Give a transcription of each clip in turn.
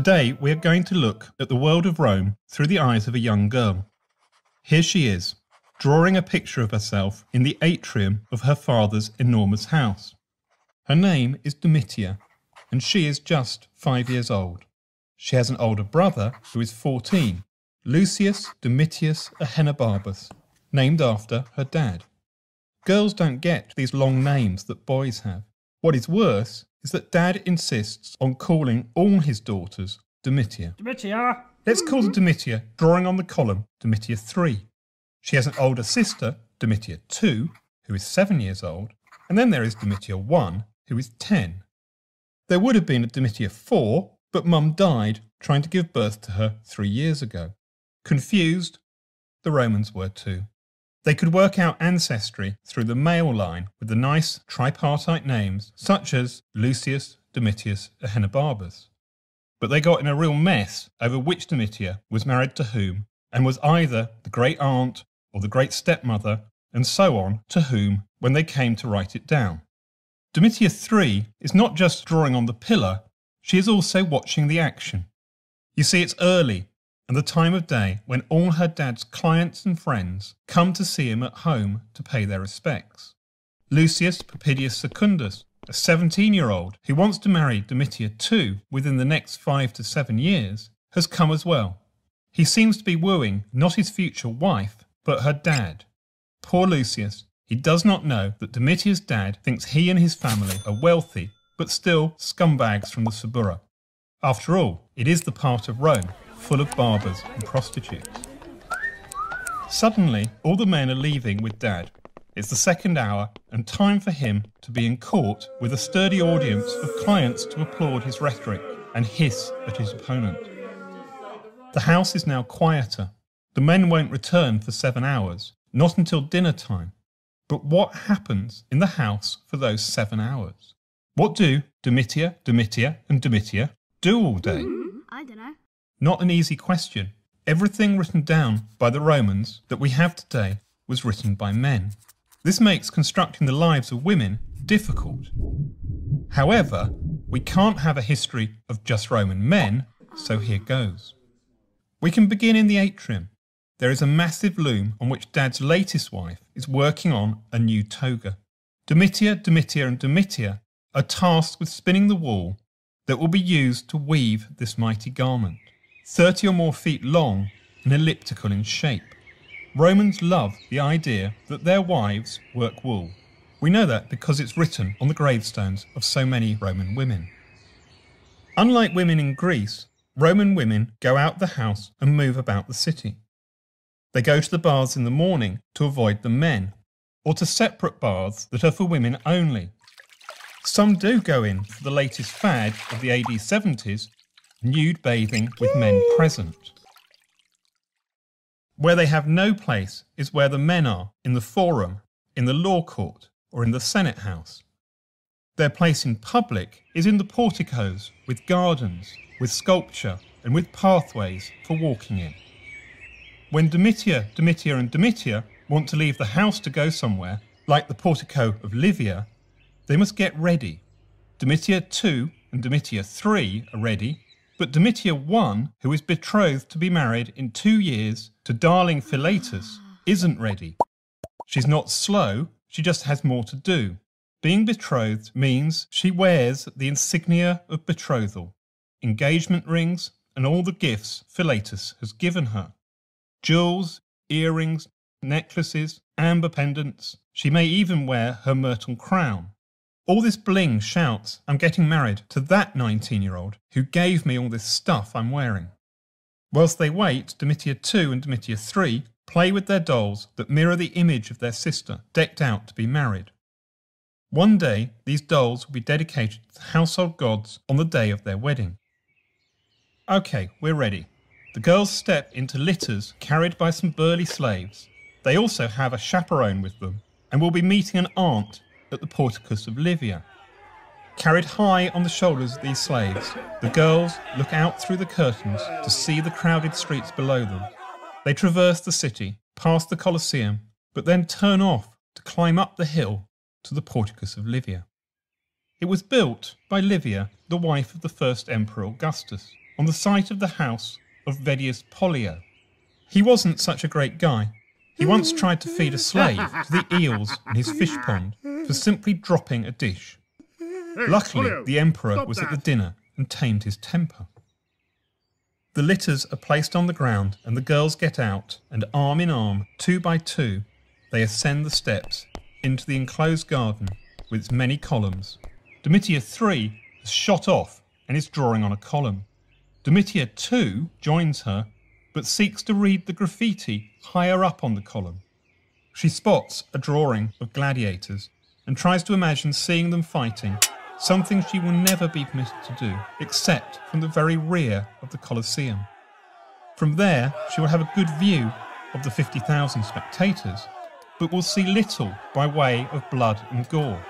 Today we are going to look at the world of Rome through the eyes of a young girl. Here she is, drawing a picture of herself in the atrium of her father's enormous house. Her name is Domitia, and she is just 5 years old. She has an older brother who is 14, Lucius Domitius Ahenobarbus, named after her dad. Girls don't get these long names that boys have. What is worse is that Dad insists on calling all his daughters Domitia. Domitia! Let's call the Domitia, drawing on the column, Domitia 3. She has an older sister, Domitia 2, who is 7 years old, and then there is Domitia 1, who is 10. There would have been a Domitia 4, but Mum died trying to give birth to her 3 years ago. Confused? The Romans were too. They could work out ancestry through the male line with the nice tripartite names such as Lucius Domitius Ahenobarbus. But they got in a real mess over which Domitia was married to whom and was either the great aunt or the great stepmother and so on to whom when they came to write it down. Domitia 3 is not just drawing on the pillar, she is also watching the action. You see, it's early and the time of day when all her dad's clients and friends come to see him at home to pay their respects. Lucius Papidius Secundus, a 17-year-old who wants to marry Domitia 2 within the next 5 to 7 years, has come as well. He seems to be wooing not his future wife, but her dad. Poor Lucius, he does not know that Domitia's dad thinks he and his family are wealthy, but still scumbags from the Suburra. After all, it is the part of Rome full of barbers and prostitutes. Suddenly, all the men are leaving with Dad. It's the second hour and time for him to be in court with a sturdy audience of clients to applaud his rhetoric and hiss at his opponent. The house is now quieter. The men won't return for 7 hours, not until dinner time. But what happens in the house for those 7 hours? What do Domitia, and Domitia do all day? I don't know. Not an easy question. Everything written down by the Romans that we have today was written by men. This makes constructing the lives of women difficult. However, we can't have a history of just Roman men, so here goes. We can begin in the atrium. There is a massive loom on which Dad's latest wife is working on a new toga. Domitia, and Domitia are tasked with spinning the wool that will be used to weave this mighty garment. 30 or more feet long and elliptical in shape. Romans love the idea that their wives work wool. We know that because it's written on the gravestones of so many Roman women. Unlike women in Greece, Roman women go out the house and move about the city. They go to the baths in the morning to avoid the men, or to separate baths that are for women only. Some do go in for the latest fad of the AD 70s, nude bathing with men present. Where they have no place is where the men are, in the forum, in the law court, or in the Senate house. Their place in public is in the porticos, with gardens, with sculpture, and with pathways for walking in. When Domitia, and Domitia want to leave the house to go somewhere, like the portico of Livia, they must get ready. Domitia 2 and Domitia 3 are ready, but Domitia 1, who is betrothed to be married in 2 years to darling Philetus, isn't ready. She's not slow, she just has more to do. Being betrothed means she wears the insignia of betrothal, engagement rings, and all the gifts Philetus has given her. Jewels, earrings, necklaces, amber pendants. She may even wear her myrtle crown. All this bling shouts, I'm getting married to that 19-year-old who gave me all this stuff I'm wearing. Whilst they wait, Domitia 2 and Domitia 3 play with their dolls that mirror the image of their sister, decked out to be married. One day, these dolls will be dedicated to the household gods on the day of their wedding. Okay, we're ready. The girls step into litters carried by some burly slaves. They also have a chaperone with them and will be meeting an aunt at the porticus of Livia. Carried high on the shoulders of these slaves, the girls look out through the curtains to see the crowded streets below them. They traverse the city, past the Colosseum, but then turn off to climb up the hill to the porticus of Livia. It was built by Livia, the wife of the first Emperor Augustus. on the site of the house of Vedius Pollio. He wasn't such a great guy. He once tried to feed a slave to the eels in his fish pond for simply dropping a dish. Luckily, the emperor was at the dinner and tamed his temper. The litters are placed on the ground and the girls get out, and arm in arm, 2 by 2, they ascend the steps into the enclosed garden with its many columns. Domitia 3 has shot off and is drawing on a column. Domitia 2 joins her, but seeks to read the graffiti higher up on the column. She spots a drawing of gladiators and tries to imagine seeing them fighting, something she will never be permitted to do, except from the very rear of the Colosseum. From there, she will have a good view of the 50,000 spectators, but will see little by way of blood and gore.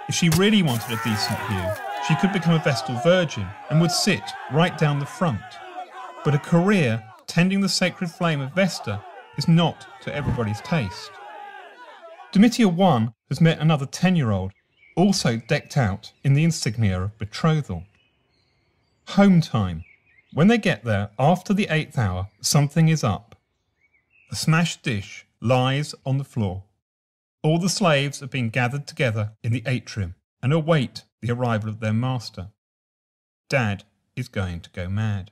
If she really wanted a decent view, she could become a Vestal Virgin and would sit right down the front. But a career tending the sacred flame of Vesta is not to everybody's taste. Domitia 1 has met another 10-year-old, also decked out in the insignia of betrothal. Home time. When they get there, after the 8th hour, something is up. A smashed dish lies on the floor. All the slaves have been gathered together in the atrium and await the arrival of their master. Dad is going to go mad.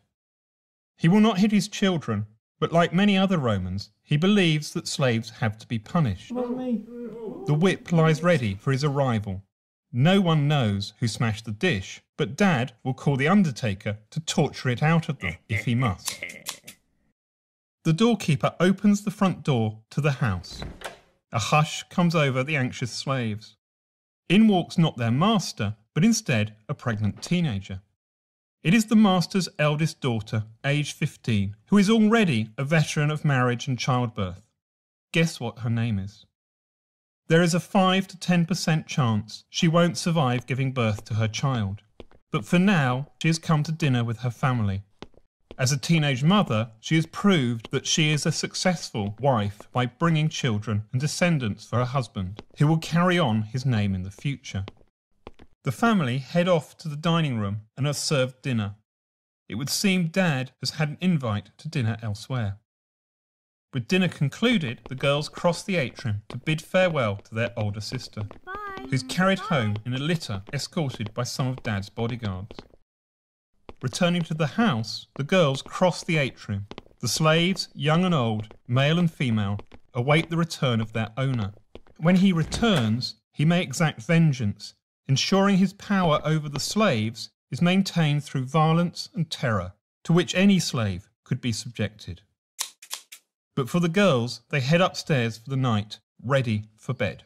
He will not hit his children, but like many other Romans, he believes that slaves have to be punished. The whip lies ready for his arrival. No one knows who smashed the dish, but Dad will call the undertaker to torture it out of them if he must. The doorkeeper opens the front door to the house. A hush comes over the anxious slaves. In walks not their master, but instead a pregnant teenager. It is the master's eldest daughter, aged 15, who is already a veteran of marriage and childbirth. Guess what her name is? There is a 5 to 10% chance she won't survive giving birth to her child. But for now, she has come to dinner with her family. As a teenage mother, she has proved that she is a successful wife by bringing children and descendants for her husband, who will carry on his name in the future. The family head off to the dining room and are served dinner. It would seem Dad has had an invite to dinner elsewhere. With dinner concluded, the girls cross the atrium to bid farewell to their older sister, who's carried home in a litter escorted by some of Dad's bodyguards. Returning to the house, the girls cross the atrium. The slaves, young and old, male and female, await the return of their owner. When he returns, he may exact vengeance, ensuring his power over the slaves is maintained through violence and terror, to which any slave could be subjected. But for the girls, they head upstairs for the night, ready for bed.